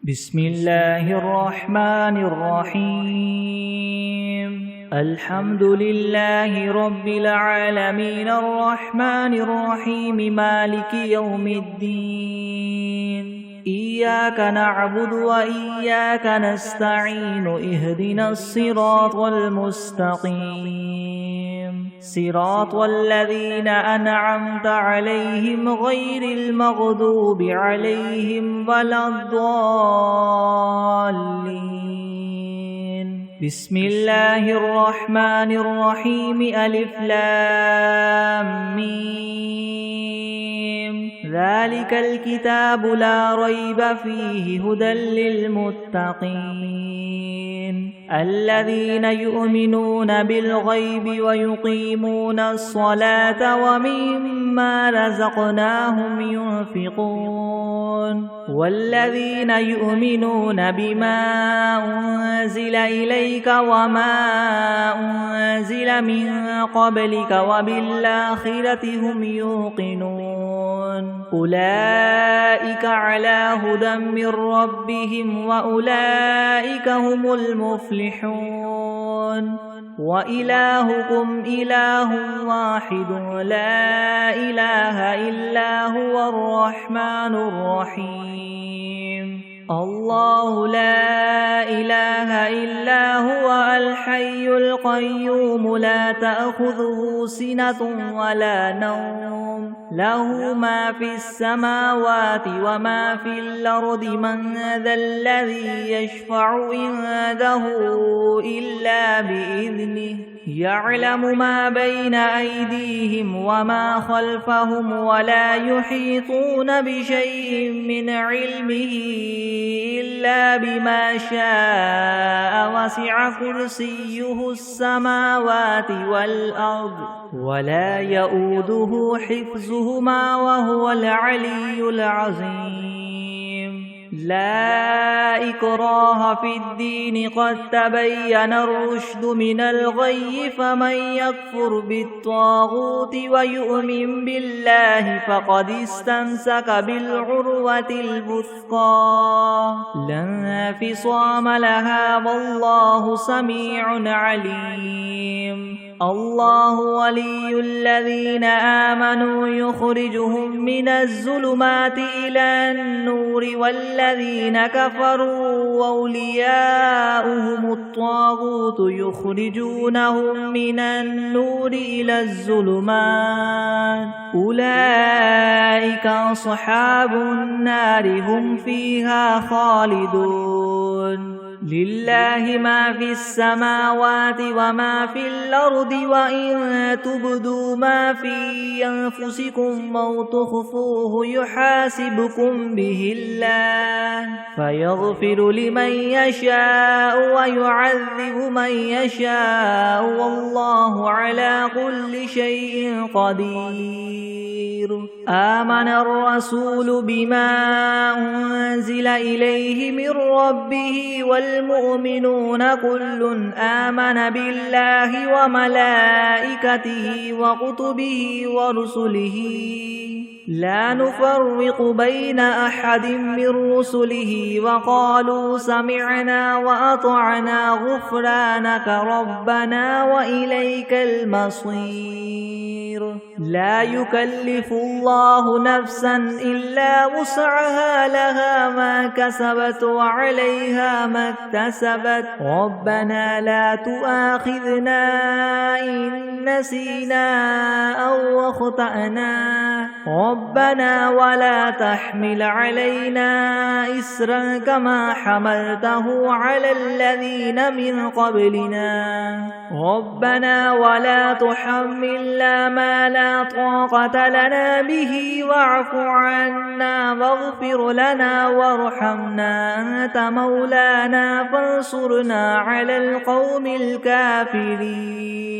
بسم الله الرحمن الرحيم الحمد لله رب العالمين الرحمن الرحيم مالك يوم الدين إياك نعبد وإياك نستعين اهدنا الصراط المستقيم صراط الذين أنعمت عليهم غير المغضوب عليهم ولا الضالين بسم الله الرحمن الرحيم ألف لام ميم ذلك الكتاب لا ريب فيه هدى للمتقين الذين يؤمنون بالغيب ويقيمون الصلاة ومما رزقناهم ينفقون والذين يؤمنون بما أنزل إليك وما أنزل من قبلك وبالآخرة هم يوقنون أولئك على هدى من ربهم وأولئك هم المفلحون وإلهكم إله واحد لا إله إلا هو الرحمن الرحيم الله لا إله إلا هو الحي القيوم لا تأخذه سنة ولا نوم له ما في السماوات وما في الأرض من ذا الذي يشفع عنده إلا بإذنه يعلم ما بين أيديهم وما خلفهم ولا يحيطون بشيء من علمه إلا بما شاء وسع كرسيه السماوات والأرض ولا يؤوده حفظهما وهو العلي العظيم لا إكراه في الدين قد تبين الرشد من الغي فمن يكفر بالطاغوت ويؤمن بالله فقد استمسك بالعروة الوثقى لا انفصام لها والله سميع عليم الله ولي الذين آمنوا يخرجهم من الظلمات إلى النور والذين كفروا أولياؤهم الطاغوت يخرجونهم من النور إلى الظلمات أولئك أصحاب النار هم فيها خالدون لله ما في السماوات وما في الأرض وإن تبدوا ما في أنفسكم أو تخفوه يحاسبكم به الله فيغفر لمن يشاء ويعذب من يشاء والله على كل شيء قدير آمن الرسول بما أنزل إليه من ربه والمؤمنون كل آمن بالله وملائكته وكتبه ورسله لا نفرق بين أحد من رسله وقالوا سمعنا وأطعنا غفرانك ربنا وإليك المصير لا يكلف الله نفسا إلا وسعها لها ما كسبت وعليها ما اكتسبت ربنا لا تؤاخذنا إن نسينا أو أخطأنا ربنا ولا تحمل علينا إسرا كما حملته على الذين من قبلنا ربنا ولا تحملنا ما لا طاقة لنا به واعف عنا واغفر لنا وارحمنا أنت مولانا فانصرنا على القوم الكافرين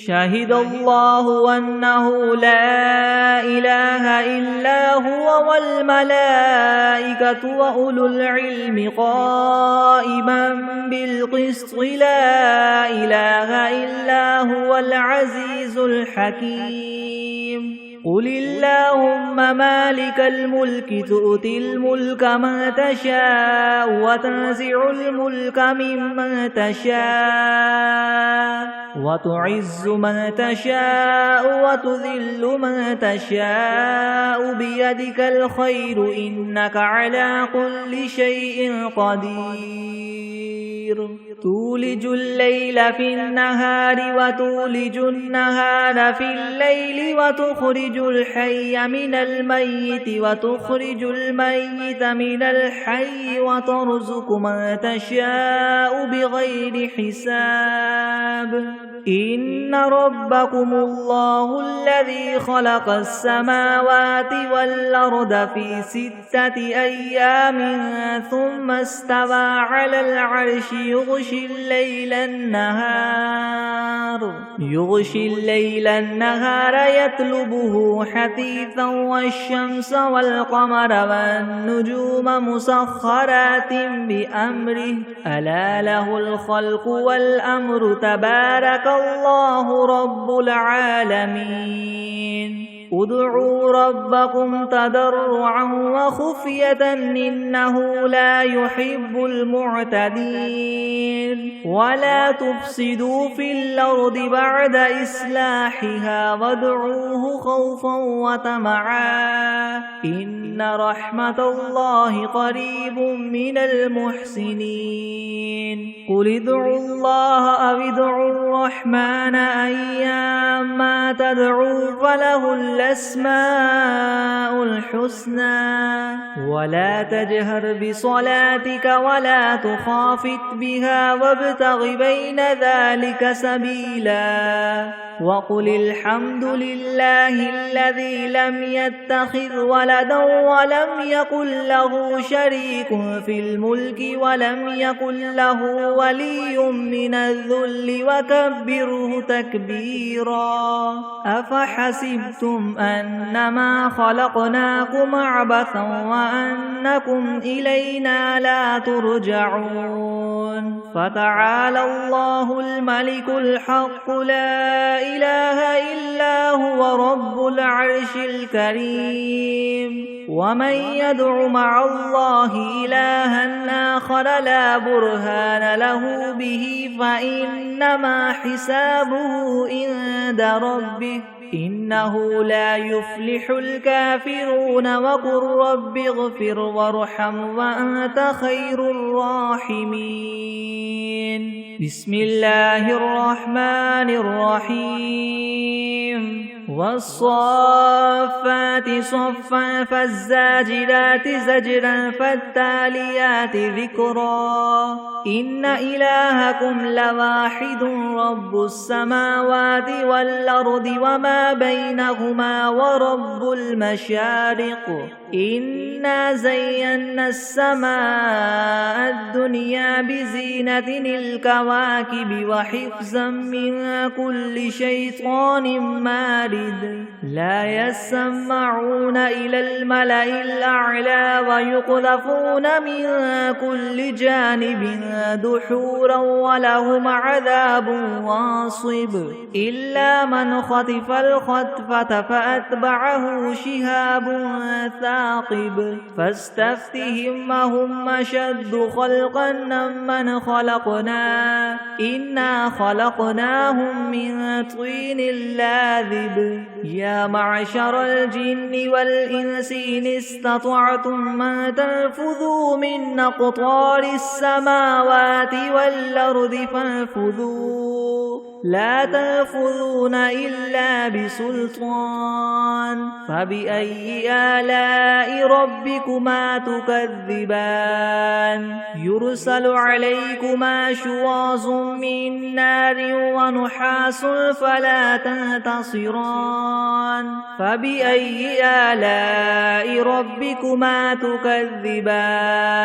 شهد الله أنه لا إله إلا هو والملائكة وأولو العلم قائما بالقسط لا إله إلا هو العزيز الحكيم قل اللهم مالك الملك تؤتي الملك من تشاء وتنزع الملك ممن تشاء وتعز من تشاء وتذل من تشاء بيدك الخير إنك على كل شيء قدير تولج الليل في النهار وتولج النهار في الليل وتخرج الحي من الميت وتخرج الميت من الحي وترزق من تشاء بغير حساب إن ربكم الله الذي خلق السماوات والأرض في 6 أيام ثم استوى على العرش يغشي الليل النهار يطلبه حثيثا والشمس والقمر والنجوم مسخرات بأمره ألا له الخلق والأمر تبارك الله رب العالمين ادعوا ربكم تضرعا وخفية إنه لا يحب المعتدين ولا تفسدوا في الأرض بعد إصلاحها وادعوه خوفا وطمعا إن رحمة الله قريب من المحسنين قل ادعوا الله أو ادعوا الرحمن أيما تدعوا فله الأسماء الحسنى ولا تجهر بصلاتك ولا تخافت بها وابتغ بين ذلك سبيلا وقل الحمد لله الذي لم يتخذ ولدا ولم يكن له شريك في الملك ولم يكن له ولي من الذل وكبره تكبيرا أفحسبتم أنما خلقناكم عبثا وأنكم إلينا لا ترجعون فتعالى الله الملك الحق لا إله إلا هو رب العرش الكريم ومن يدع مع الله إلها آخر لا برهان له به فإنما حسابه عند ربه إنه لا يفلح الكافرون وقل رب اغفر وارحم وأنت خير الراحمين بسم الله الرحمن الرحيم والصافات صفا فالزاجرات زجرا فالتاليات ذكرا إن إلهكم لواحد رب السماوات والأرض وما بينهما ورب المشارق إنا زينا السماء الدنيا بزينة الكواكب وحفظا من كل شيطان مارد لا يسمعون إلى الملأ الأعلى ويقذفون من كل جانب دحورا ولهم عذاب واصب إلا من خطف الخطفة فأتبعه شهاب ثاقب فاستفتهم هم أشد خلقا ممن خلقنا إنا خلقناهم من طين لاذب يا معشر الجن والإنس إن استطعتم أن تنفذوا من أقطار السماوات والأرض فانفذوا لا تنفذون إلا بسلطان فبأي آلاء ربكما تكذبان يرسل عليكما شواظ من نار ونحاس فلا تنتصران فبأي آلاء ربكما تكذبان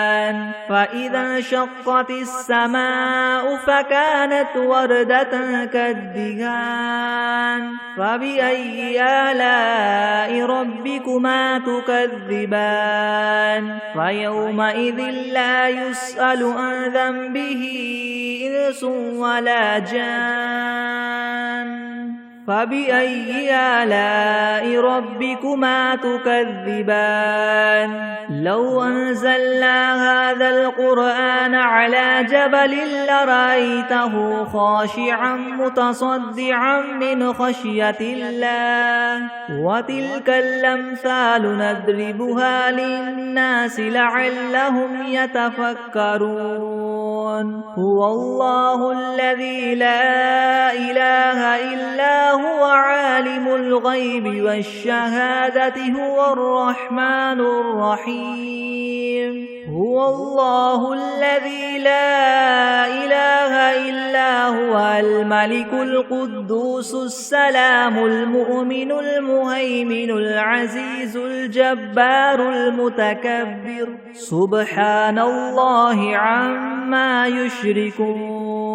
فإذا انشقت السماء فكانت وردة كالدهان فبأي آلاء ربكما تكذبان فيومئذ لا يسأل عن ذنبه إنس ولا جان فبأي آلاء ربكما تكذبان لو أنزلنا هذا القرآن على جبل لرأيته خاشعا متصدعا من خشية الله وتلك الأمثال نضربها للناس لعلهم يتفكرون هو الله الذي لا إله إلا هو عالم الغيب والشهادة هو الرحمن الرحيم هو الله الذي لا إله إلا هو الملك القدوس السلام المؤمن المهيمن العزيز الجبار المتكبر سبحان الله عما يشركون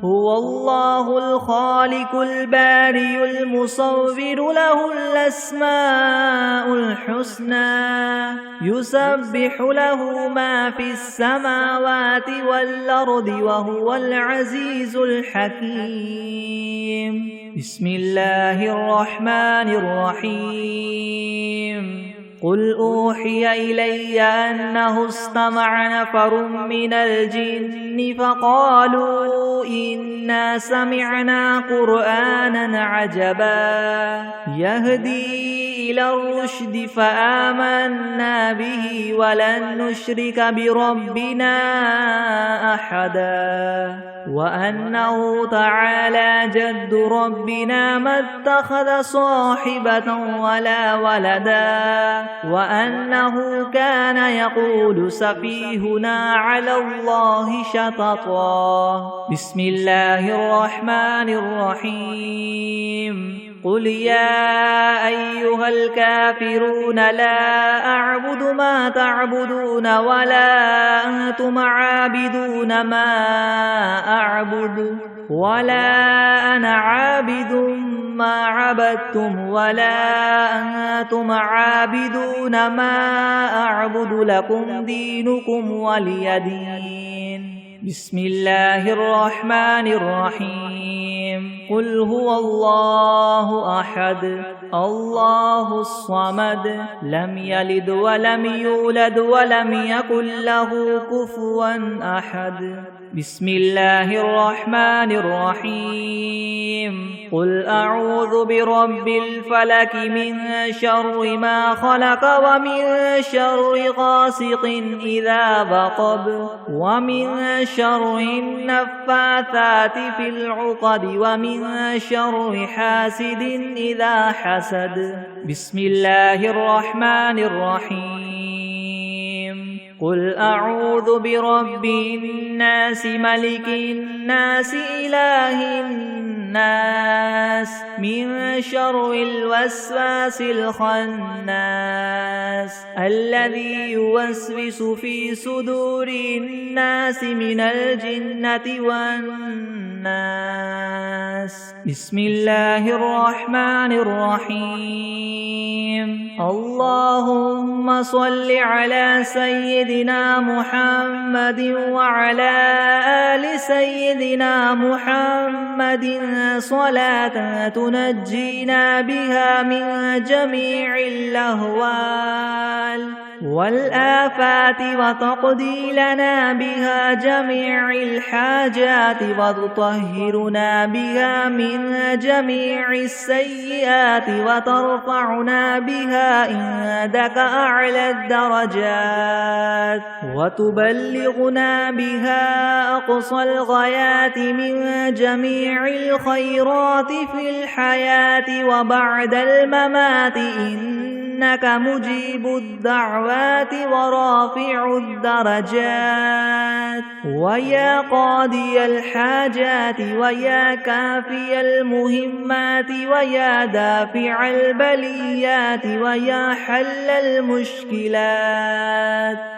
هو الله الخالق البارئ المصور له الأسماء الحسنى يسبح له ما في السماوات والأرض وهو العزيز الحكيم بسم الله الرحمن الرحيم قل أوحي إلي أنه استمع نفر من الجن فقالوا إنا سمعنا قرآنا عجبا يهدي إلى الرشد فآمنا به ولن نشرك بربنا أحدا وأنه تعالى جد ربنا ما اتخذ صاحبة ولا ولدا وأنه كان يقول سفيهنا على الله شططا بسم الله الرحمن الرحيم قل يا أيها الكافرون لا أعبد ما تعبدون ولا أنتم عابدون ما أعبد ولا أنا عابد ما عبدتم ولا أنتم عابدون ما أعبد لكم دينكم ولي دين بسم الله الرحمن الرحيم قل هو الله أحد الله الصمد لم يلد ولم يولد ولم يكن له كفوا أحد بسم الله الرحمن الرحيم قل أعوذ برب الفلك من شر ما خلق ومن شر غاسق إذا وقب ومن شر النفاثات في العقد ومن شر حاسد إذا حسد بسم الله الرحمن الرحيم قل أعوذ برب الناس ملك الناس إله الناس من شر الوسواس الخناس الذي يوسوس في صدور الناس من الجنة والناس بسم الله الرحمن الرحيم اللهم صل على سيدنا محمد وعلى آل سيدنا محمد صلاة تنجينا بها من جميع الأهوال والآفات وتقضي لنا بها جميع الحاجات وتطهرنا بها من جميع السيئات وترفعنا بها عندك أعلى الدرجات وتبلغنا بها أقصى الغايات من جميع الخيرات في الحياة وبعد الممات إنك مجيب الدعوات ورافع الدرجات ويا قاضي الحاجات ويا كافي المهمات ويا دافع البليات ويا حل المشكلات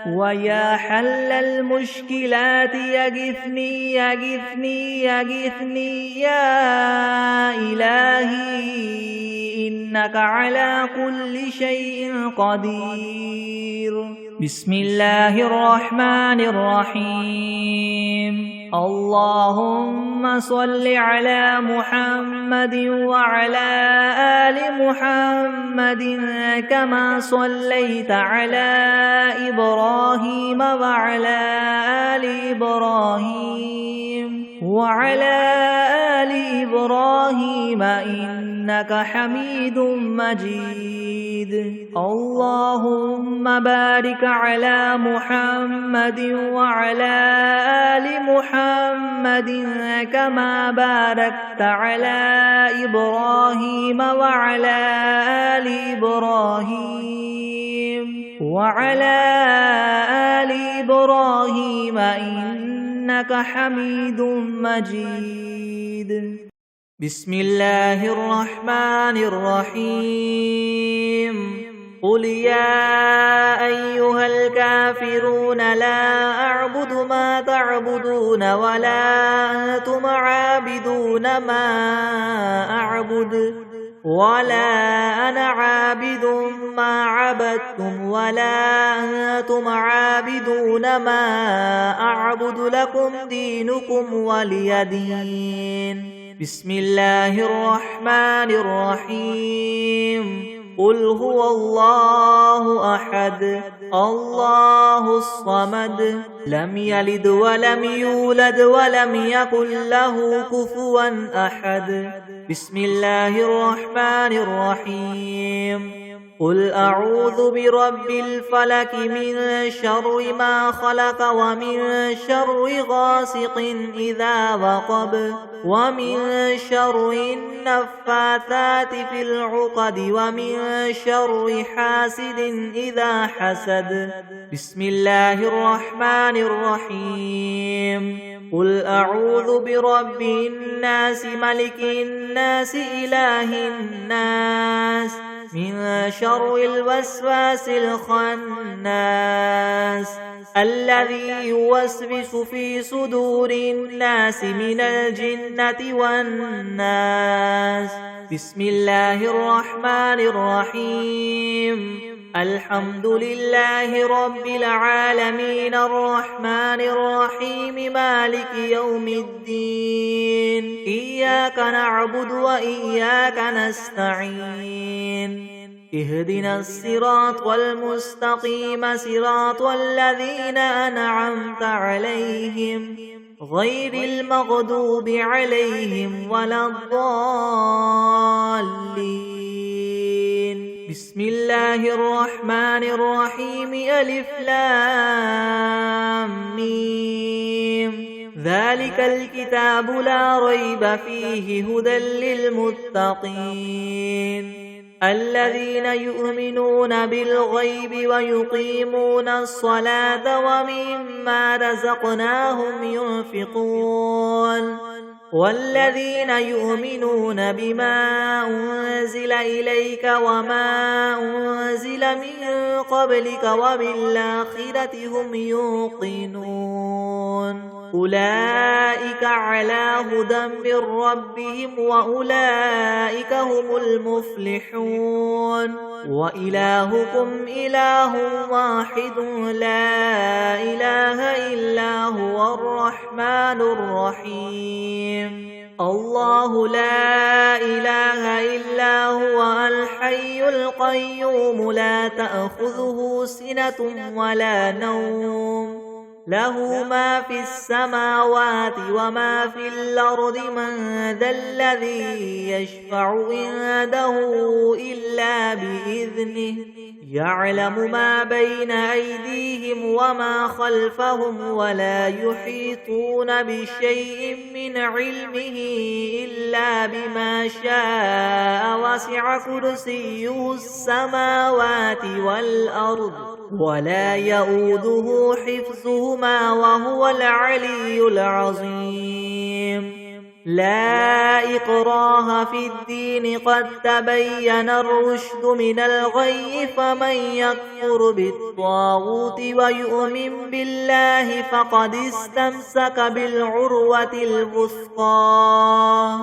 ويا حل المشكلات يغثني يغثني يغثني يا إلهي إنك على كل شيء قدير بسم الله الرحمن الرحيم اللهم صل على محمد وعلى آل محمد كما صليت على إبراهيم وعلى آل إبراهيم إنك حميد مجيد. اللهم بارك على محمد وعلى آل محمد كما باركت على إبراهيم وعلى آل إبراهيم إنك حميد مجيد. بسم الله الرحمن الرحيم. قل يا أيها الكافرون لا أعبد ما تعبدون ولا أنتم عابدون ما أعبد ولا أنا عابد ما عبدتم ولا أنتم عابدون ما أعبد لكم دينكم ولي دين. بسم الله الرحمن الرحيم. قل هو الله أحد الله الصمد لم يلد ولم يولد ولم يكن له كفوا أحد. بسم الله الرحمن الرحيم. قل أعوذ برب الفلك من شر ما خلق ومن شر غاسق إذا وقب ومن شر النفاثات في العقد ومن شر حاسد إذا حسد. بسم الله الرحمن الرحيم. قل أعوذ برب الناس ملك الناس إله الناس من شر الوسواس الخناس الذي يوسوس في صدور الناس من الجنة والناس. بسم الله الرحمن الرحيم. الحمد لله رب العالمين الرحمن الرحيم مالك يوم الدين. إياك نعبد وإياك نستعين. اهدنا الصراط المستقيم صراط الذين أنعمت عليهم غير المغضوب عليهم ولا الضالين. بسم الله الرحمن الرحيم. ألف لام ميم. ذلك الكتاب لا ريب فيه هدى للمتقين الذين يؤمنون بالغيب ويقيمون الصلاة ومما رزقناهم ينفقون والذين يؤمنون بما أنزل إليك وما أنزل من قبلك وبالآخرة هم يوقنون. أولئك على هدى من ربهم وأولئك هم المفلحون. وإلهكم إله واحد لا إله إلا هو الرحمن الرحيم. الله لا إله إلا هو الحي القيوم لا تأخذه سنة ولا نوم له ما في السماوات وما في الأرض. من ذا الذي يشفع عنده إلا بإذنه يعلم ما بين أيديهم وما خلفهم ولا يحيطون بشيء من علمه إلا بما شاء. وسع كرسيه السماوات والأرض ولا يؤوده حفظهما وهو العلي العظيم. لا إكراه في الدين قد تبين الرشد من الغي. فمن يكفر بالطاغوت ويؤمن بالله فقد استمسك بالعروة الوثقى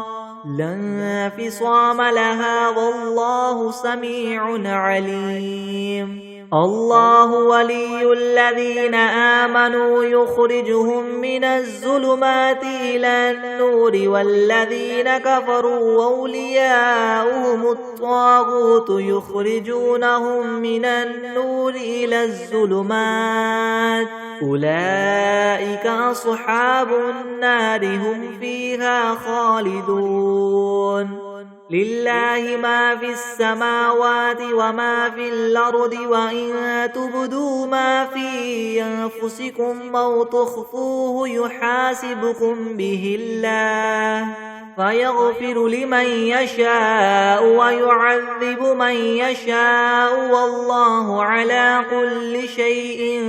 لا انفصام لها والله سميع عليم. الله ولي الذين آمنوا يخرجهم من الظلمات إلى النور والذين كفروا أولياؤهم الطاغوت يخرجونهم من النور إلى الظلمات أولئك أصحاب النار هم فيها خالدون لله ما في السماوات وما في الأرض وإن تبدوا ما في أنفسكم أو تخفوه يحاسبكم به الله فيغفر لمن يشاء ويعذب من يشاء والله على كل شيء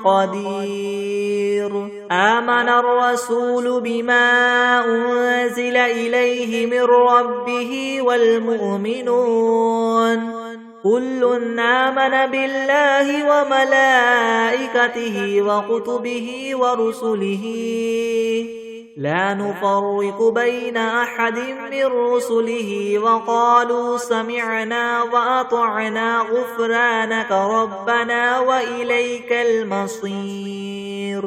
قدير آمن الرسول بما أنزل إليه من ربه والمؤمنون كل آمن بالله وملائكته وكتبه ورسله لا نفرق بين أحد من رسله وقالوا سمعنا وأطعنا غفرانك ربنا وإليك المصير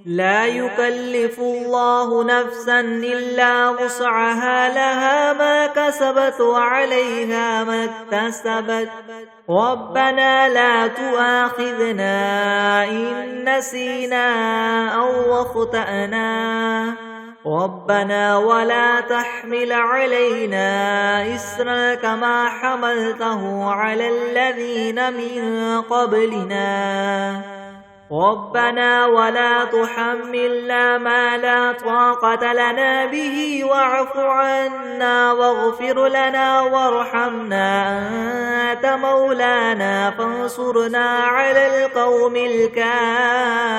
لا يكلف الله نفسا إلا وسعها لها ما كسبت وعليها ما اكتسبت ربنا لا تؤاخذنا إن نسينا أو أخطأنا ربنا ولا تحمل علينا إسرا كما حملته على الذين من قبلنا ربنا ولا تحملنا ما لا طاقة لنا به واعف عنا واغفر لنا وارحمنا أنت مولانا فانصرنا على القوم الكافرين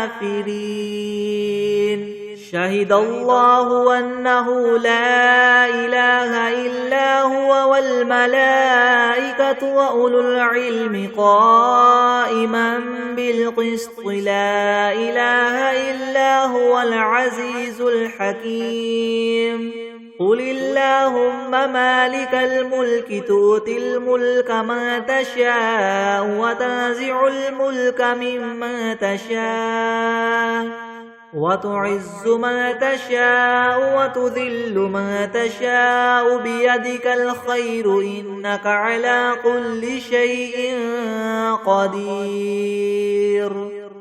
شهد الله أنه لا إله إلا هو والملائكة وأولو العلم قائما بالقسط لا إله إلا هو العزيز الحكيم قل اللهم مالك الملك تؤتي الملك من تشاء وتنزع الملك ممن تشاء وتعز من تشاء وتذل من تشاء بيدك الخير إنك على كل شيء قدير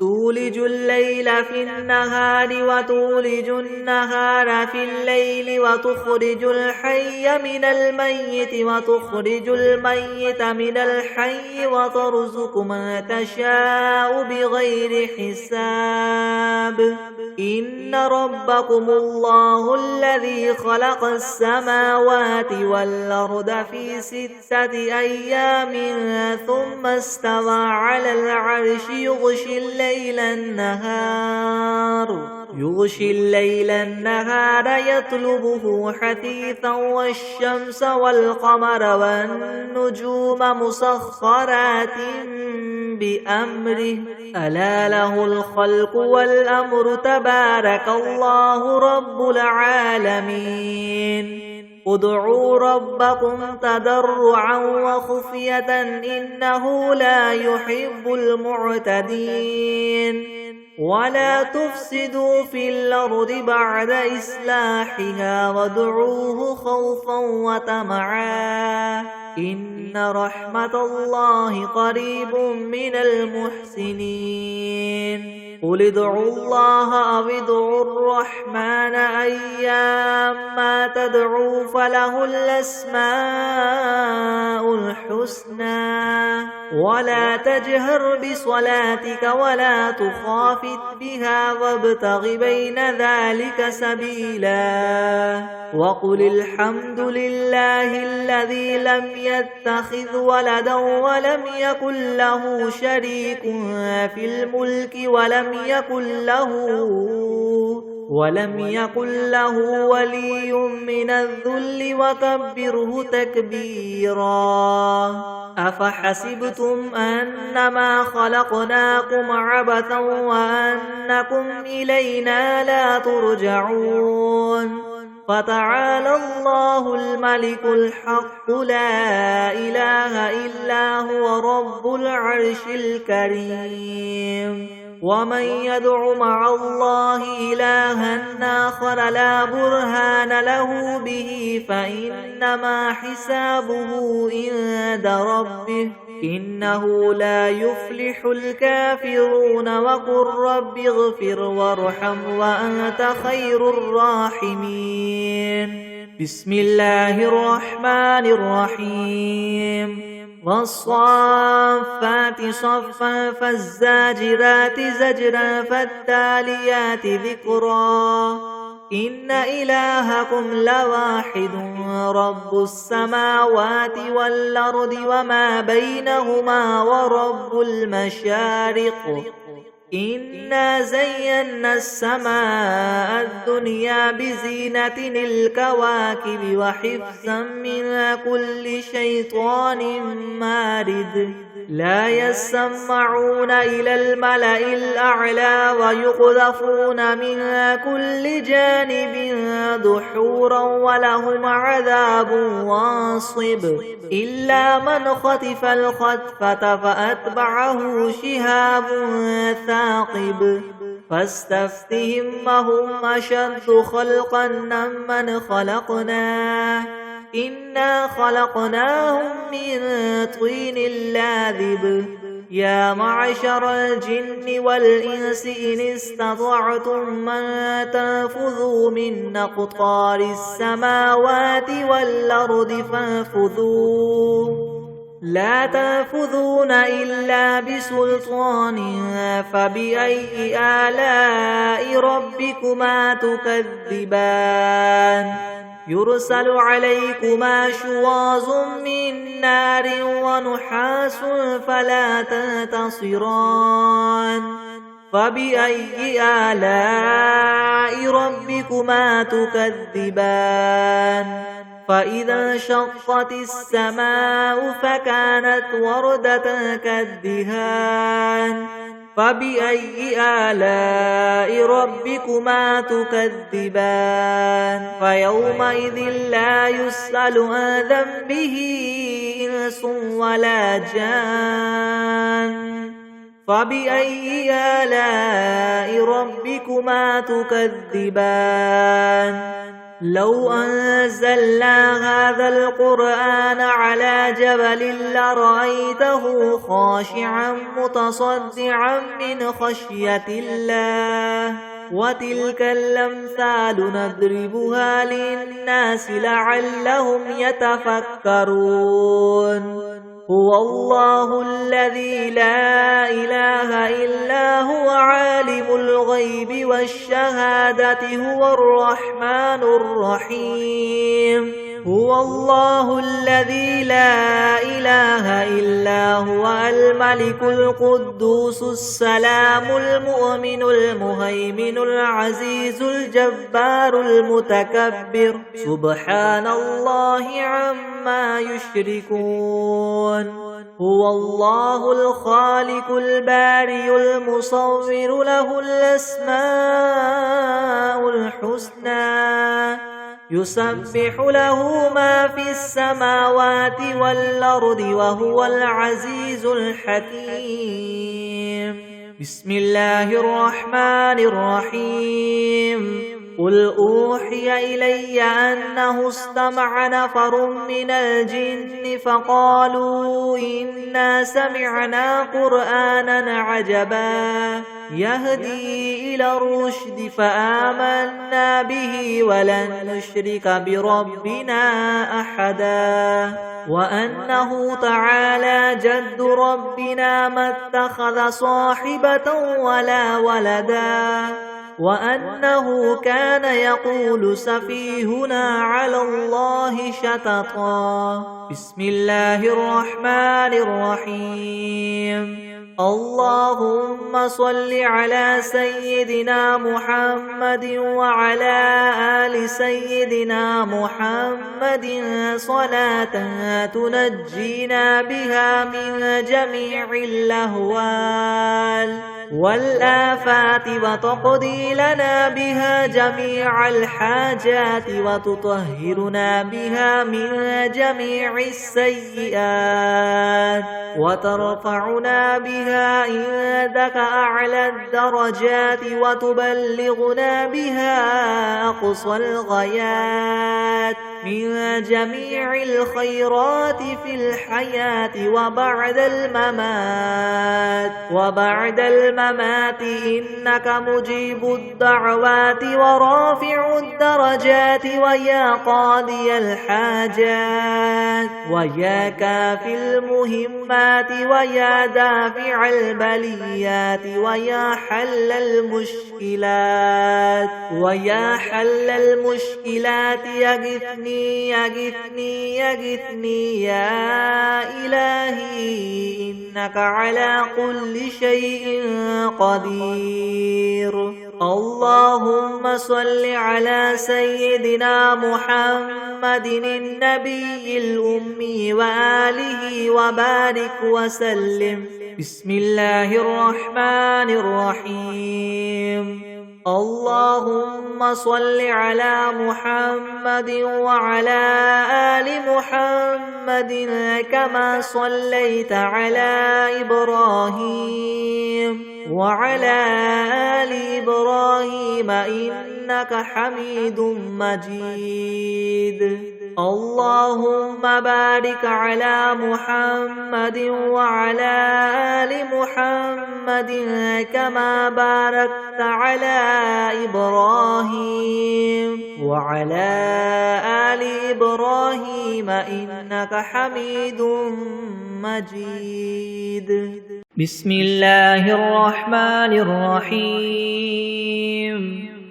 تولج الليل في النهار وتولج النهار في الليل وتخرج الحي من الميت وتخرج الميت من الحي وترزق من تشاء بغير حساب إن ربكم الله الذي خلق السماوات والأرض في 6 أيام ثم استوى على العرش يغشي الليل النهار يطلبه حثيثا والشمس والقمر والنجوم مسخرات بأمره ألا له الخلق والأمر تبارك الله رب العالمين ادعوا ربكم تضرعا وخفية إنه لا يحب المعتدين ولا تفسدوا في الأرض بعد إصلاحها وادعوه خوفا وطمعا إن رحمة الله قريب من المحسنين قل ادعوا الله أو ادعوا الرحمن أيما تدعوا فله الأسماء الحسنى ولا تجهر بصلاتك ولا تخافت بها وابتغ بين ذلك سبيلا وقل الحمد لله الذي لم يتخذ ولدا ولم يكن له شريك في الملك ولم يكن له ولي من الذل وكبره تكبيرا أفحسبتم أنما خلقناكم عبثا وأنكم إلينا لا ترجعون فتعالى الله الملك الحق لا إله إلا هو رب العرش الكريم ومن يدع مع الله إلها آخر لا برهان له به فإنما حسابه عند ربه إنه لا يفلح الكافرون وقل رب اغفر وارحم وأنت خير الراحمين بسم الله الرحمن الرحيم والصافات صفا فالزاجرات زجرا فالتاليات ذكرا إن إلهكم لواحد رب السماوات والأرض وما بينهما ورب المشارق إنا زينا السماء الدنيا بزينة الكواكب وحفظا من كل شيطان مارد لا يسمعون إلى الملأ الأعلى ويقذفون من كل جانب دحورا ولهم عذاب واصب إلا من خطف الخطفة فأتبعه شهاب ثاقب فاستفتهم هم أشد خلقا ممن خلقنا إنا خلقناهم من طين لاذب يا معشر الجن والإنس إن استطعتم من تنفذوا من أقطار السماوات والأرض فانفذوا لا تنفذون إلا بسلطان فبأي آلاء ربكما تكذبان يرسل عليكما شواظ من نار ونحاس فلا تنتصران فبأي آلاء ربكما تكذبان فإذا انشقت السماء فكانت وردة كالدهان فبأي آلاء ربكما تكذبان فيومئذ لا يسأل عن ذنبه إنس ولا جان فبأي آلاء ربكما تكذبان لو أنزلنا هذا القرآن على جبل لرأيته خاشعا متصدعا من خشية الله وتلك الأمثال نضربها للناس لعلهم يتفكرون هو الله الذي لا إله إلا هو عالم الغيب والشهادة هو الرحمن الرحيم هو الله الذي لا إله إلا هو الملك القدوس السلام المؤمن المهيمن العزيز الجبار المتكبر سبحان الله عما يشركون هو الله الخالق البارئ المصور له الأسماء الحسنى يسبح له ما في السماوات والأرض وهو العزيز الحكيم بسم الله الرحمن الرحيم قل أوحي إلي أنه استمع نفر من الجن فقالوا إنا سمعنا قرآنا عجبا يهدي إلى الرشد فآمنا به ولن نشرك بربنا أحدا وأنه تعالى جد ربنا ما اتخذ صاحبة ولا ولدا وأنه كان يقول سفيهنا على الله شططا بسم الله الرحمن الرحيم اللهم صل على سيدنا محمد وعلى آل سيدنا محمد صلاة تنجينا بها من جميع الأهوال والآفات وتقضي لنا بها جميع الحاجات وتطهرنا بها من جميع السيئات وترفعنا بها عندك أعلى الدرجات وتبلغنا بها أقصى الغايات من جميع الخيرات في الحياة وبعد الممات إنك مجيب الدعوات ورافع الدرجات ويا قاضي الحاجات ويا كافي المهمات ويا دافع البليات ويا حل المشكلات يغثني يا إلهي إنك على كل شيء قدير. اللهم صل على سيدنا محمد النبي الأمي وآله وبارك وسلم. بسم الله الرحمن الرحيم. اللهم صل على محمد وعلى آل محمد كما صليت على إبراهيم وعلى آل إبراهيم إنك حميد مجيد. اللهم بارك على محمد وعلى آل محمد كما باركت على إبراهيم وعلى آل إبراهيم إنك حميد مجيد. بسم الله الرحمن الرحيم.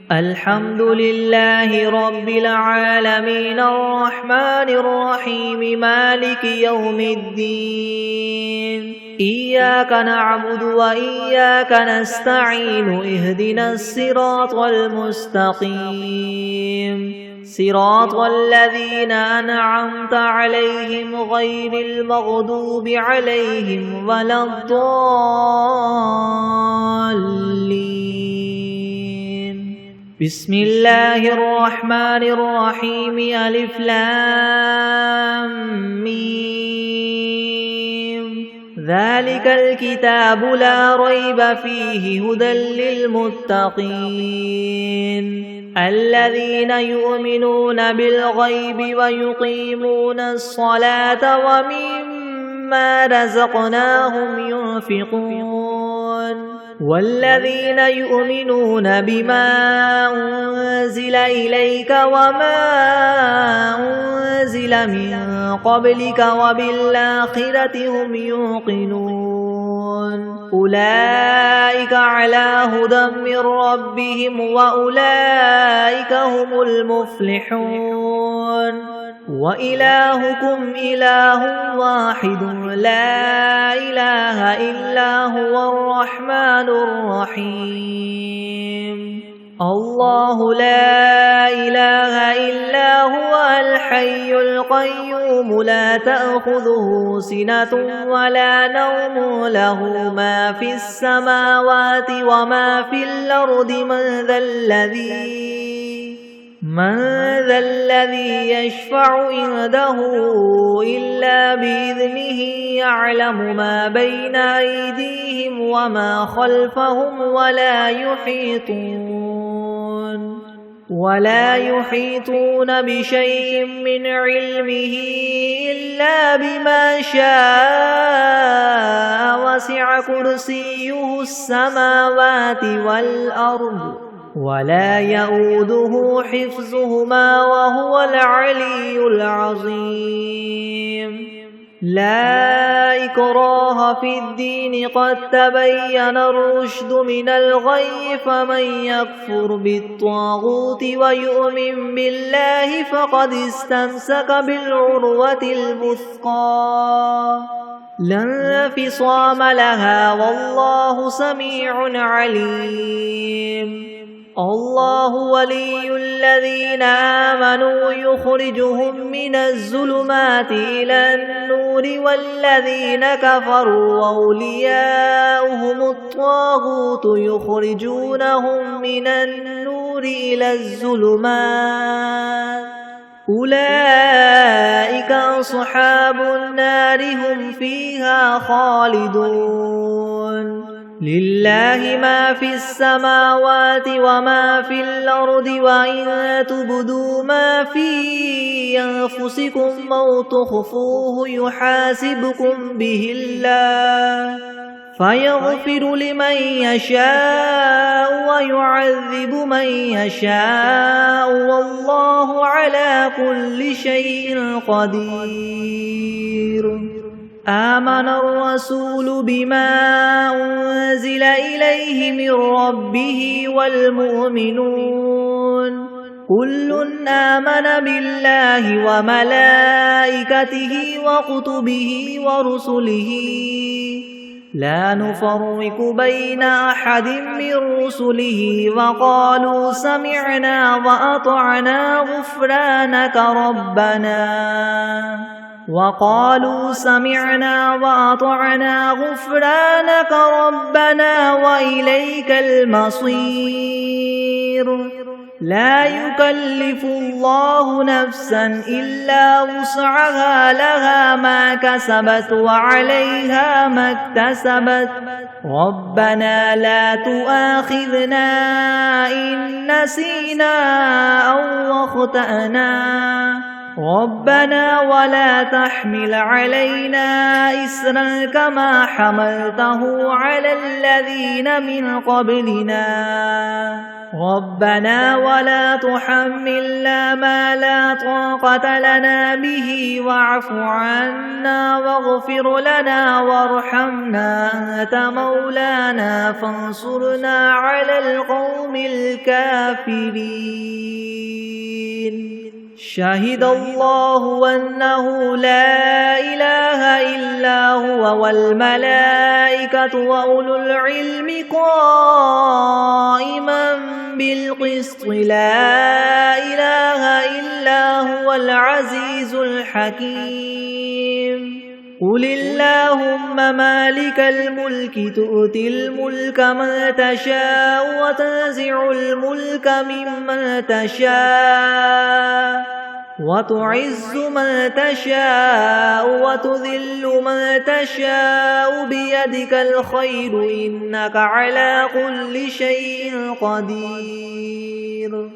الحمد لله رب العالمين الرحمن الرحيم مالك يوم الدين. إياك نعبد وإياك نستعين اهدنا الصراط المستقيم صراط الذين أنعمت عليهم غير المغضوب عليهم ولا الضالين. بسم الله الرحمن الرحيم. ألف لام ميم. ذلك الكتاب لا ريب فيه هدى للمتقين الذين يؤمنون بالغيب ويقيمون الصلاة ومما رزقناهم ينفقون والذين يؤمنون بما أنزل إليك وما أنزل من قبلك وبالآخرة هم يوقنون أولئك على هدى من ربهم وأولئك هم المفلحون. وإلهكم إله واحد لا إله إلا هو الرحمن الرحيم. الله لا إله إلا هو الحي القيوم لا تأخذه سنة ولا نوم له ما في السماوات وما في الأرض من ذا الذي يشفع عنده إلا بإذنه يعلم ما بين أيديهم وما خلفهم ولا يحيطون بشيء من علمه إلا بما شاء وسع كرسيه السماوات والأرض ولا يؤوده حفظهما وهو العلي العظيم. لا إكراه في الدين قد تبين الرشد من الغي فمن يكفر بالطاغوت ويؤمن بالله فقد استمسك بالعروة الوثقى لا انفصام لها والله سميع عليم. الله ولي الذين آمنوا يخرجهم من الظلمات إلى النور النور والذين كفروا أولياؤهم الطاغوت يخرجونهم من النور إلى الظلمات أولئك أصحاب النار هم فيها خالدون لله ما في السماوات وما في الأرض وإن تبدوا ما في أنفسكم أو تخفوه يحاسبكم به الله فيغفر لمن يشاء ويعذب من يشاء والله على كل شيء قدير آمن الرسول بما أنزل إليه من ربه والمؤمنون كل آمن بالله وملائكته وكتبه ورسله لا نفرق بين أحد من رسله وقالوا سمعنا وأطعنا غفرانك ربنا وإليك المصير لا يكلف الله نفسا إلا وسعها لها ما كسبت وعليها ما اكتسبت ربنا لا تؤاخذنا إن نسينا أو أخطأنا ربنا ولا تحمل علينا إسرا كما حملته على الذين من قبلنا ربنا ولا تحملنا ما لا طاقة لنا به واعف عنا واغفر لنا وارحمنا أنت مولانا فانصرنا على القوم الكافرين شهد الله أنه لا إله إلا هو والملائكة وأولو العلم قائما بالقسط لا إله إلا هو العزيز الحكيم قل اللهم مالك الملك تؤتي الملك من تشاء وتنزع الملك ممن تشاء وتعز من تشاء وتذل من تشاء بيدك الخير إنك على كل شيء قدير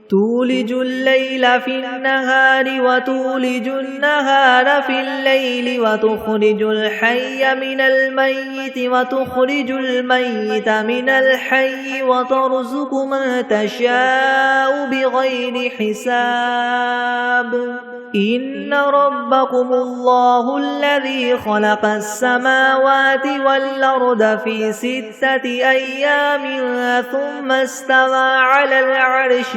تولج الليل في النهار وتولج النهار في الليل وتخرج الحي من الميت وتخرج الميت من الحي وترزق من تشاء بغير حساب إن ربكم الله الذي خلق السماوات والأرض في 6 أيام ثم استوى على العرش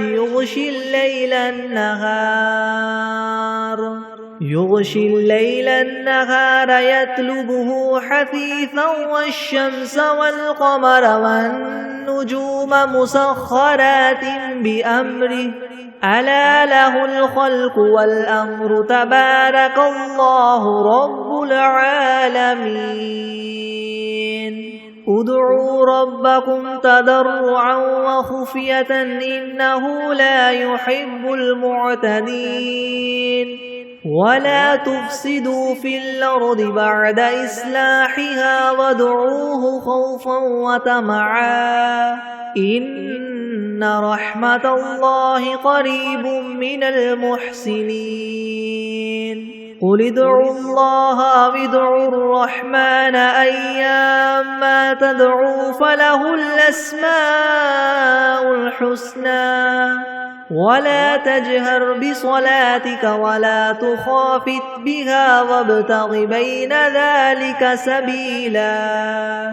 يغشي الليل النهار يطلبه حثيثا والشمس والقمر والنجوم مسخرات بأمره ألا له الخلق والأمر تبارك الله رب العالمين ادعوا ربكم تضرعا وخفية إنه لا يحب المعتدين ولا تفسدوا في الأرض بعد إصلاحها وادعوه خوفا وطمعا إن رحمة الله قريب من المحسنين قل ادعوا الله أو ادعوا الرحمن أيما تدعوا فله الأسماء الحسنى ولا تجهر بصلاتك ولا تخافت بها وابتغ بين ذلك سبيلا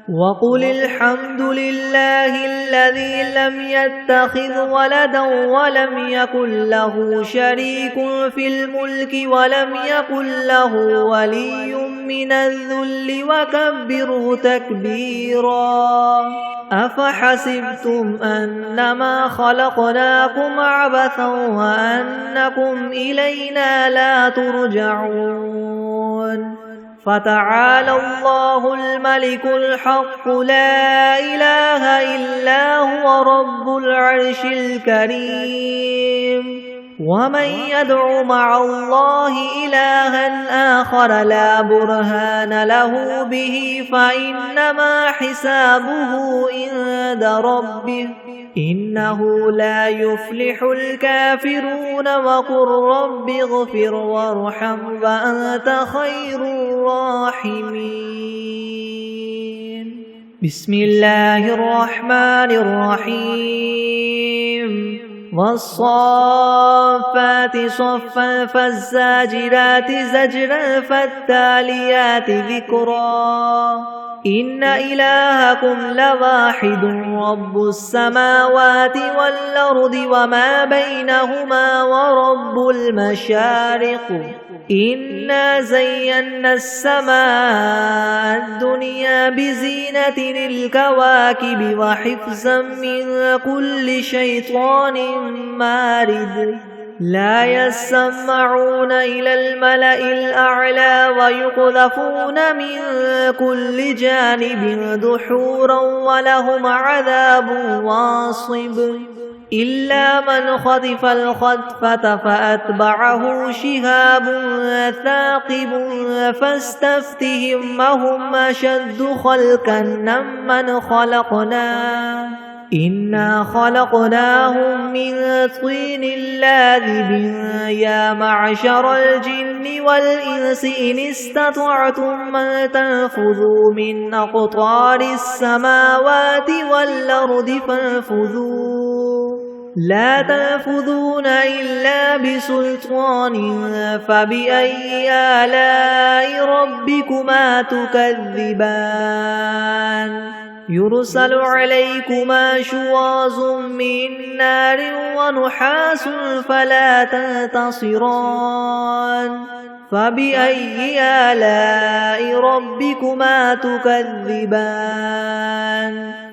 وقل الحمد لله الذي لم يتخذ ولدا ولم يكن له شريك في الملك ولم يكن له ولي من الذل وكبره تكبيرا أفحسبتم أنما خلقناكم عبثا وأنكم إلينا لا ترجعون فتعالى الله الملك الحق لا إله إلا هو رب العرش الكريم ومن يدع مع الله إلها آخر لا برهان له به فإنما حسابه عند ربه إنه لا يفلح الكافرون وقل رب اغفر وارحم وأنت خير الراحمين بسم الله الرحمن الرحيم والصافات صفا فالزاجرات زجرا فالتاليات ذكرا إن إلهكم لواحد رب السماوات والأرض وما بينهما ورب المشارق إنا زينا السماء الدنيا بزينة الكواكب وحفظا من كل شيطان مارد لا يسمعون إلى الملأ الأعلى ويقذفون من كل جانب دحورا ولهم عذاب واصب إلا من خطف الخطفة فأتبعه شهاب ثاقب فاستفتهم أهم أشد خلقا ممن خلقنا إنا خلقناهم من طين لاذب يا معشر الجن والإنس إن استطعتم أن تنفذوا من أقطار السماوات والأرض فانفذوا لا تنفذون إلا بسلطان فبأي آلاء ربكما تكذبان يرسل عليكما شواظ من نار ونحاس فلا تنتصران فبأي آلاء ربكما تكذبان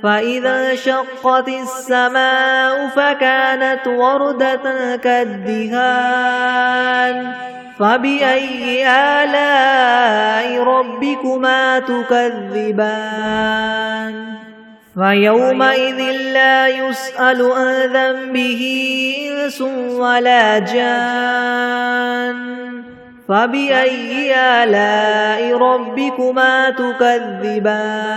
فإذا انشقت السماء فكانت وردة كالدهان فبأي آلاء ربكما تكذبان فيومئذ لا يسأل عن ذنبه إنس ولا جان فبأي آلاء ربكما تكذبان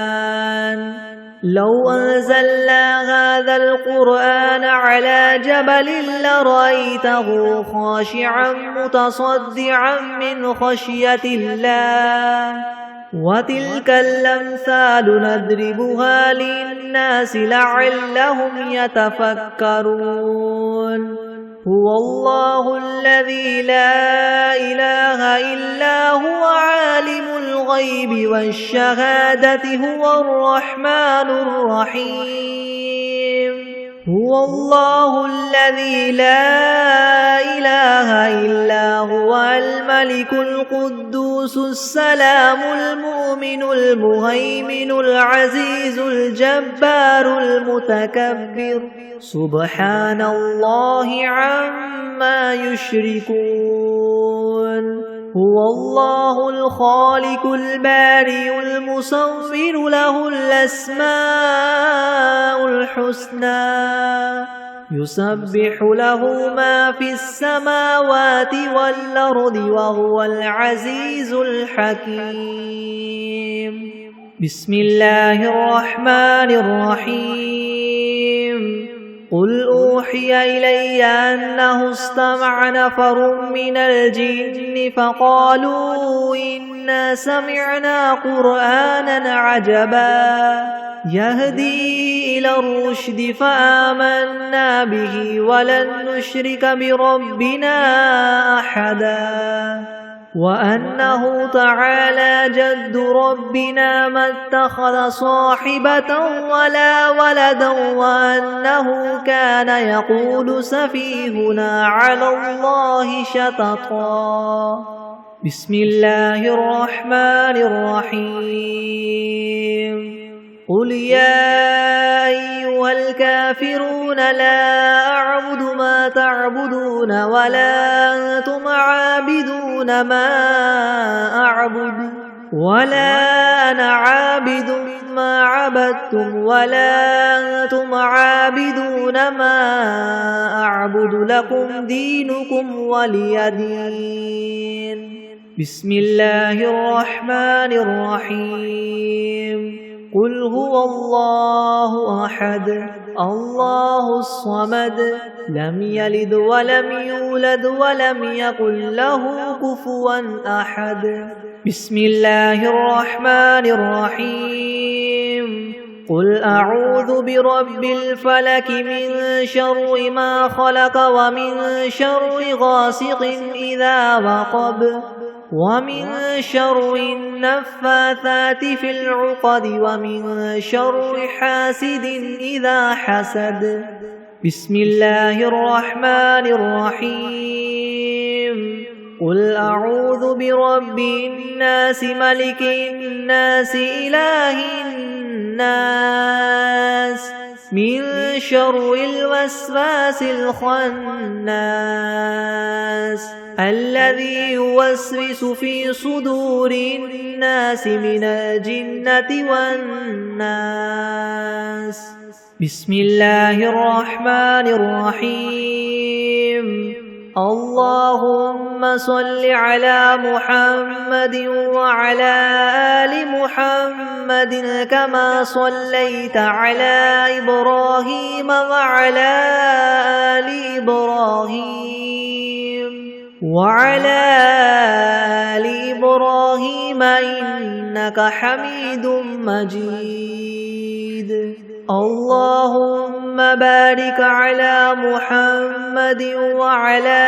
لو أنزلنا هذا القرآن على جبل لرأيته خاشعا متصدعا من خشية الله وتلك الأمثال نضربها للناس لعلهم يتفكرون هو الله الذي لا إله إلا هو عالم الغيب والشهادة هو الرحمن الرحيم هو الله الذي لا إله إلا هو الملك القدوس السلام المؤمن المهيمن العزيز الجبار المتكبر سبحان الله عما يشركون هو الله الخالق البارئ المصور له الأسماء الحسنى يسبح له ما في السماوات والأرض وهو العزيز الحكيم بسم الله الرحمن الرحيم قل أوحي إلي أنه استمع نفر من الجن فقالوا إنا سمعنا قرآنا عجبا يهدي إلى الرشد فآمنا به ولن نشرك بربنا أحدا وأنه تعالى جد ربنا ما اتخذ صاحبة ولا ولدا وأنه كان يقول سفيهنا على الله شططا بسم الله الرحمن الرحيم قل يا أيها الكافرون لا أعبد ما تعبدون ولا أنتم عابدون ما أعبد ولا أنا عابد ما عبدتم ولا أنتم عابدون ما أعبد لكم دينكم ولي دين. بسم الله الرحمن الرحيم. قل هو الله أحد الله الصمد لم يلد ولم يولد ولم يكن له كفوا أحد. بسم الله الرحمن الرحيم. قل أعوذ برب الفلك من شر ما خلق ومن شر غاسق إذا وقب ومن شر النفاثات في العقد ومن شر حاسد إذا حسد. بسم الله الرحمن الرحيم. قل أعوذ برب الناس ملك الناس إله الناس من شر الوسواس الخناس الذي يوسوس في صدور الناس من الجنة والناس. بسم الله الرحمن الرحيم. اللهم صل على محمد وعلى آل محمد كما صليت على إبراهيم وعلى آل إبراهيم إنك حميد مجيد. اللهم بارك على محمد وعلى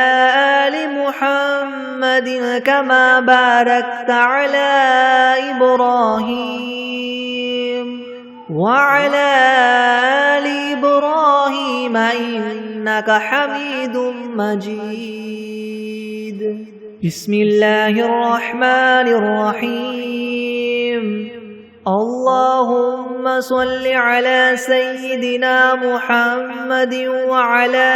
آل محمد كما باركت على إبراهيم وعلى آل إبراهيم إنك حميد مجيد. بسم الله الرحمن الرحيم. اللهم صل على سيدنا محمد وعلى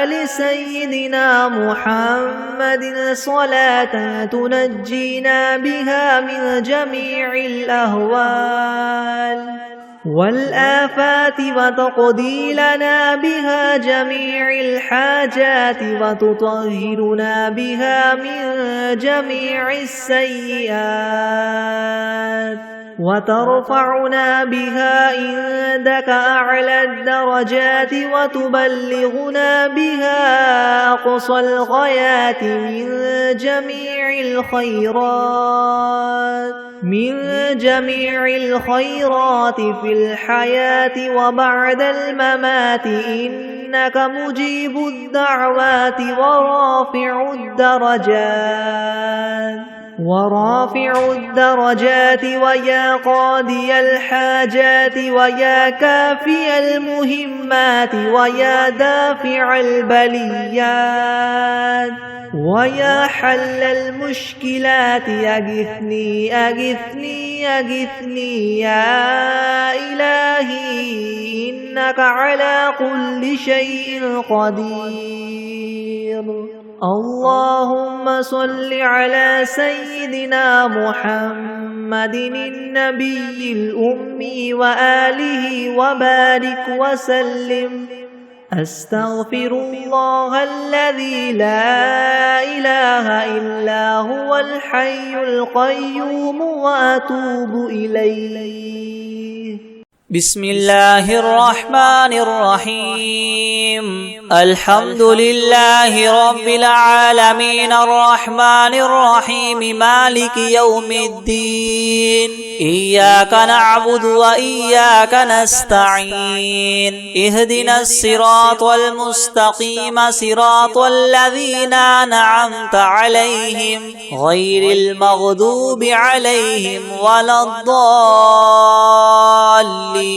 آل سيدنا محمد صلاة تنجينا بها من جميع الأهوال والآفات وتقضي لنا بها جميع الحاجات وتطهرنا بها من جميع السيئات وترفعنا بها عندك أعلى الدرجات وتبلغنا بها أقصى الغايات من جميع الخيرات في الحياة وبعد الممات إنك مجيب الدعوات ورافع الدرجات ويا قاضي الحاجات ويا كافي المهمات ويا دافع البليات ويا حل المشكلات أغثني أغثني أغثني يا إلهي إنك على كل شيء قدير. اللهم صل على سيدنا محمد النبي الأمي وآله وبارك وسلم. أستغفر الله الذي لا إله إلا هو الحي القيوم وأتوب إليه. بسم الله الرحمن الرحيم. الحمد لله رب العالمين الرحمن الرحيم مالك يوم الدين. إياك نعبد وإياك نستعين. اهدنا الصراط المستقيم صراط الذين أنعمت عليهم غير المغضوب عليهم ولا الضالين.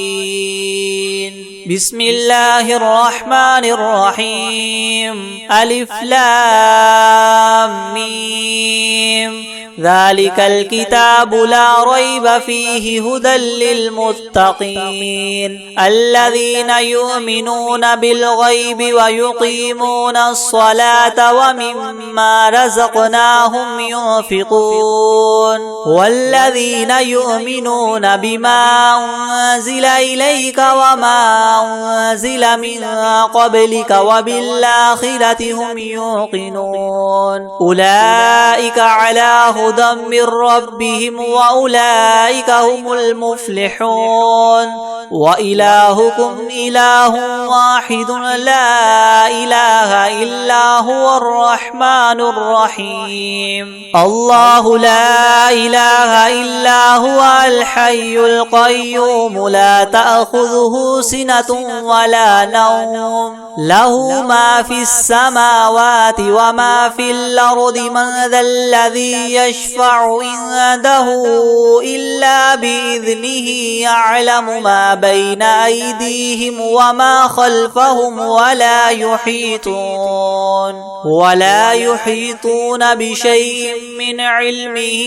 بسم الله الرحمن الرحيم ألف لام ميم ذلك الكتاب لا ريب فيه هدى للمتقين الذين يؤمنون بالغيب ويقيمون الصلاة ومما رزقناهم ينفقون والذين يؤمنون بما أنزل إليك وما أنزل من قبلك وبالآخرة هم يوقنون أولئك على هدى من ربهم وأولئك هم المفلحون وإلهكم إله واحد لا إله إلا هو الرحمن الرحيم الله لا إله إلا هو الحي القيوم لا تأخذه سنة ولا نوم له ما في السماوات وما في الأرض من ذا الذي يشفع عنده إلا بإذنه يعلم ما بين أيديهم وما خلفهم ولا يحيطون بشيء من علمه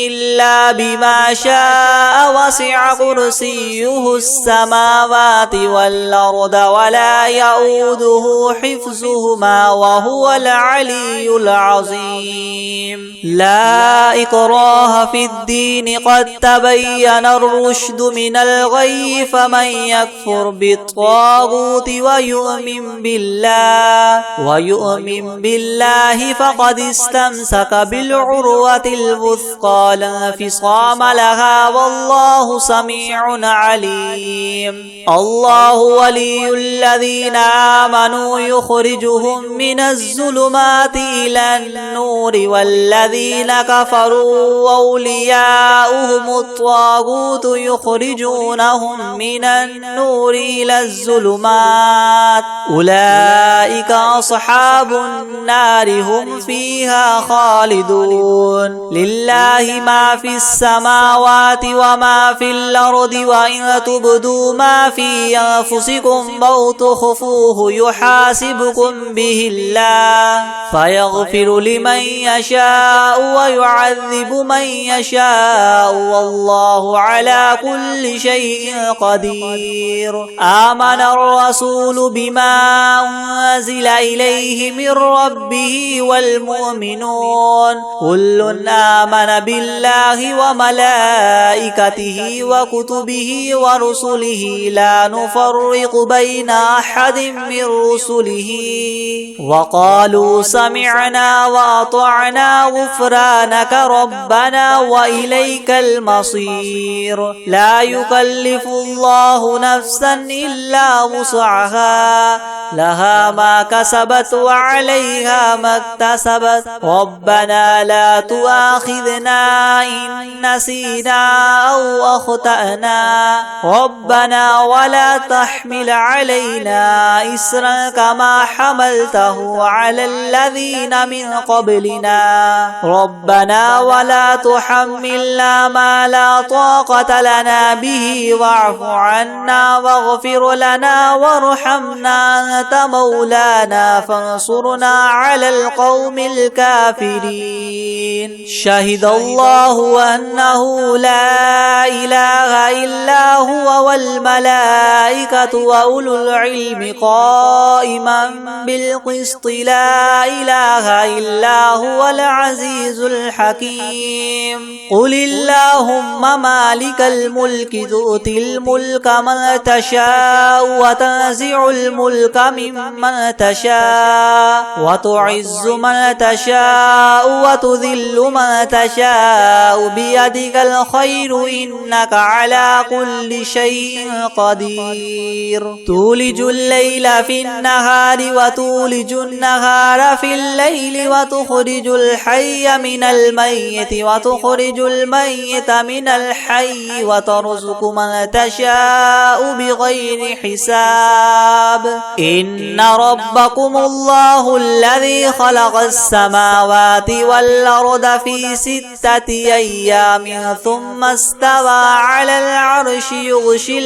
إلا بما شاء وسع كرسيه السماوات والأرض ولا يؤوده حفظهما وهو العلي العظيم لا إكراه في الدين قد تبين الرشد من الغي فمن يكفر بالطاغوت ويؤمن بالله فقد استمسك بالعروة الوثقى لا انفصام لها والله سميع عليم الله ولي الذين آمنوا يخرجهم من الظلمات إلى النور والذين كفروا أولياؤهم الطاغوت يخرجونهم من النور إلى الظلمات أولئك أصحاب النار هم فيها خالدون لله ما في السماوات وما في الأرض وإن تبدوا ما في أنفسكم أو تخفوه يحاسبكم به الله فيغفر لمن يشاء ويعذب من يشاء والله على كل شيء قدير آمن الرسول بما أنزل إليه من ربه والمؤمنون كل آمن بالله وملائكته وكتبه ورسله لا نفرق بين أحد من رسله وقالوا سمعنا وأطعنا غفرانك ربنا وإليك المصير لا يكلف الله نفسا إلا وسعها لها ما كسبت وعليها ما اكتسبت ربنا لا تؤاخذنا إن نسينا أو أخطأنا ربنا ولا تحمل علينا إسرا كما حملته على الذين من قبلنا ربنا ولا تحملنا ما لا طاقة لنا به واعف عنا واغفر لنا وارحمنا أنت مولانا فانصرنا على القوم الكافرين شهد الله أنه لا إله إلا هو والملائكة وأولو العلم قائما بالقسط لا إله إلا هو العزيز الحكيم قل اللهم مالك الملك تؤتي الملك من تشاء وتنزع الملك ممن تشاء وتعز من تشاء وتذل من تشاء بيدك الخير إنك على كل شيء قدير تولج الليل في النهار وتولج النهار في الليل وتخرج الحي من الميت وتخرج الميت من الحي وترزق من تشاء بغير حساب إن ربكم الله الذي خلق السماوات والأرض في 6 أيام ثم استوى على العرش يغشي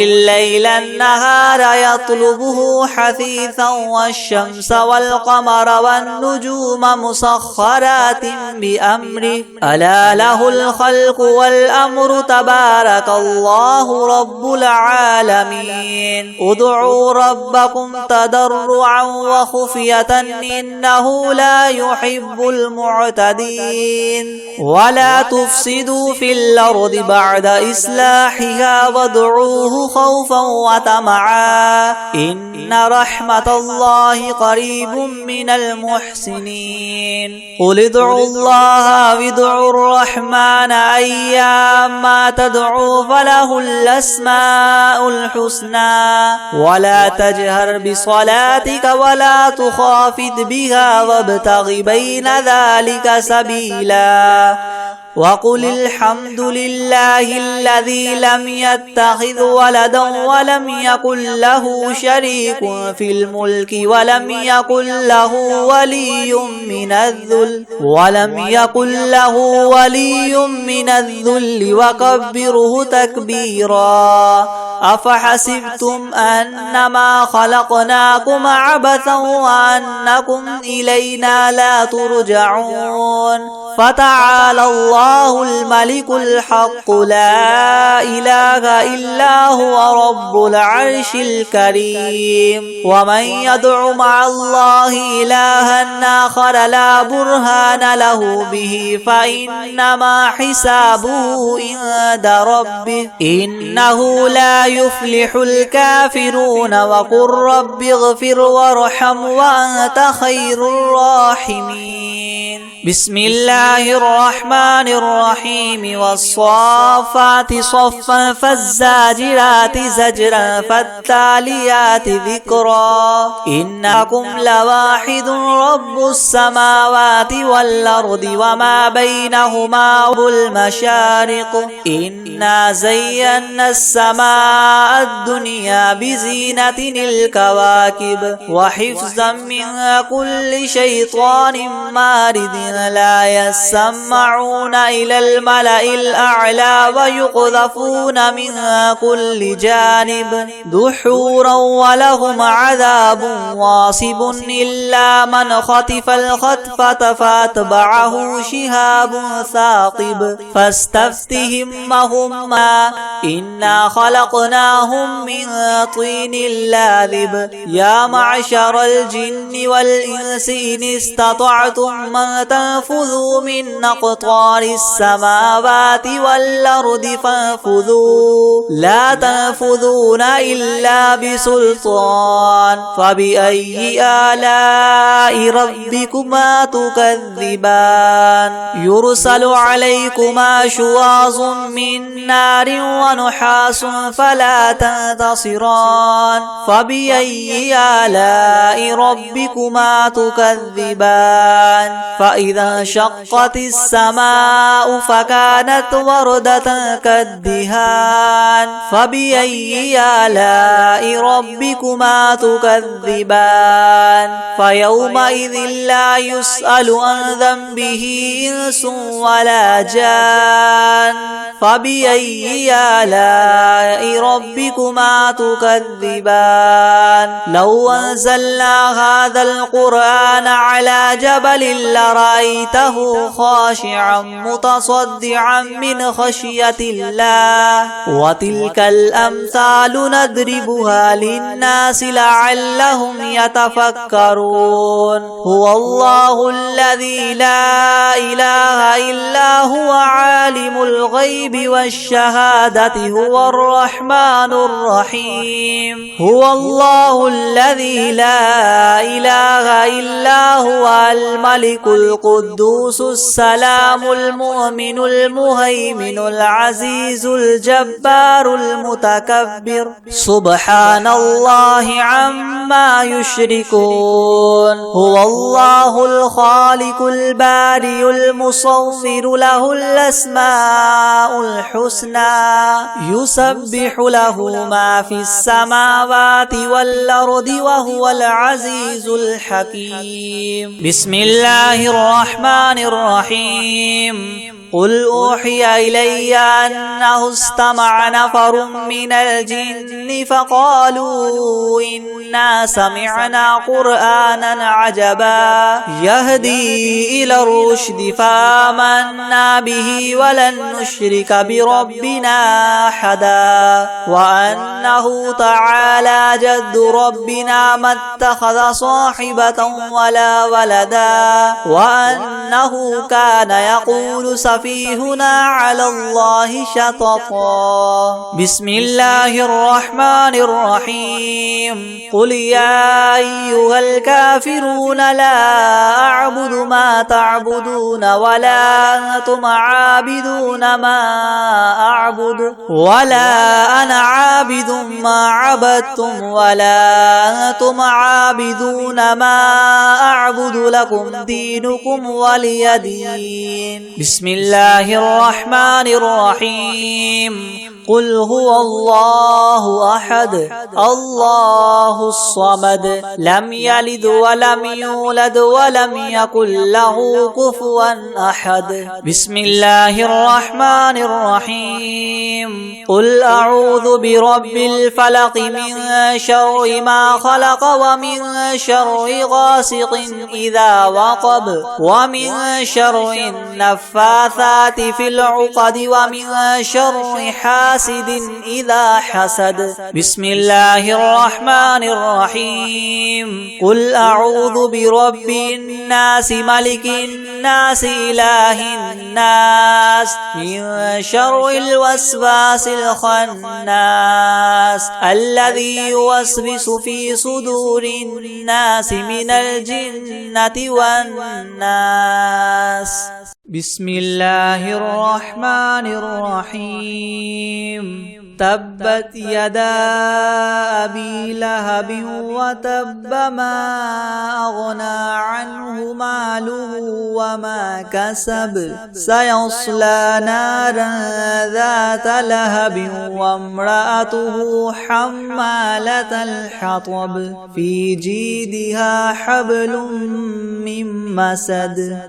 الليل النهار يطلبه حثيثا والشمس والقمر والنجوم مسخرات بأمره ألا له الخلق والأمر تبارك الله رب العالمين ادعوا ربكم تضرعا وخفية إنه لا يحب المعتدين ولا تفسدوا في الأرض بعد إصلاحها وادعوه خوفا وطمعا إن رحمة الله قريب من المحسنين قل ادعوا الله وادعوا الرحمن أيما تدعوا فله الأسماء الحسنى ولا تجهر بصلاتك ولا تخافت بها وابتغ بين ذلك سبيلا وقل الحمد لله الذي لم يتخذ ولدا ولم يكن له شريك في الملك ولم يكن له ولي من الذل وكبره تكبيرا أفحسبتم أنما خلقناكم عبثا وأنكم إلينا لا ترجعون فتعالى الله الملك الحق لا إله إلا هو رب العرش الكريم ومن يدع مع الله إلها آخر لا برهان له به فإنما حسابه عند ربه إنه لا يفلح الكافرون وقل رب اغفر وارحم وأنت خير الراحمين بسم الله الرحمن الرحيم والصافات صفا فالزاجرات زجرا فالتاليات ذكرا إنكم لواحد رب السماوات والأرض وما بينهما المشارق إنا زينا السماء الدنيا بزينة الكواكب وحفظا من كل شيطان مارد لا يسمعون إلى الملأ الأعلى ويقذفون من كل جانب دحورا ولهم عذاب واصب إلا من خطف الخطفة فاتبعه شهاب ثاقب فاستفتهم وهما إنا خلقناهم من طين لاذب يا معشر الجن والإنس إن استطعتم من تنفذوا من أقطار السماوات والأرض فانفذوا لا تنفذون إلا بسلطان فبأي آلاء ربكما تكذبان يرسل عليكما شواظ من نار ونحاس فلا تنتصران فبأي آلاء ربكما تكذبان فإذا انشقت السماء فكانت وردة كالدهان فبأي آلاء ربكما تكذبان فيومئذ لا يسأل عن ذنبه إنس ولا جان فبأي آلاء ربكما تكذبان لو أنزلنا هذا القرآن على جبل لرأيته خاشعا متصدعا من خشية الله وتلك الأمثال نضربها للناس لعلهم يتفكرون هو الله الذي لا إله إلا هو عالم الغيب والشهادة هو الرحمن الرحيم هو الله الذي لا إله إلا هو الملك القدوس القدوس السلام المؤمن المهيمن العزيز الجبار المتكبر سبحان الله عما يشركون هو الله الخالق البارئ المصور له الأسماء الحسنى يسبح له ما في السماوات والأرض وهو العزيز الحكيم بسم الله الرحمن الرحيم قل أوحي إلي أنه استمع نفر من الجن فقالوا إنا سمعنا قرآنا عجبا يهدي إلى الرشد فآمنا به ولن نشرك بربنا أحدا وأنه تعالى جد ربنا ما اتخذ صاحبة ولا ولدا وأنه كان يقول سفيهنا على الله شططا بسم الله الرحمن الرحيم قل يا أيها الكافرون لا أعبد ما تعبدون ولا أنتم عابدون ما أعبد ولا أنا عابد ما عبدتم ولا أنتم عابدون ما أعبد لكم دينكم ولي دين بسم الله الرحمن الرحيم قل هو الله أحد الله الصمد لم يلد ولم يولد ولم يكن له كفوا أحد بسم الله الرحمن الرحيم قل أعوذ برب الفلق من شر ما خلق ومن شر غاسق إذا وقب ومن شر النفاثات في العقد ومن شر حاسد إذا حسد بسم الله الرحمن الرحيم قل أعوذ برب الناس ملك الناس إله الناس من شر الوسواس الخناس الذي يوسوس في صدور الناس من الجنة والناس بسم الله الرحمن الرحيم تبت يدا أبي لهب وتب ما أغنى عنه ماله وما كسب سيصلى نارا ذات لهب وامرأته حمالة الحطب في جيدها حبل من مسد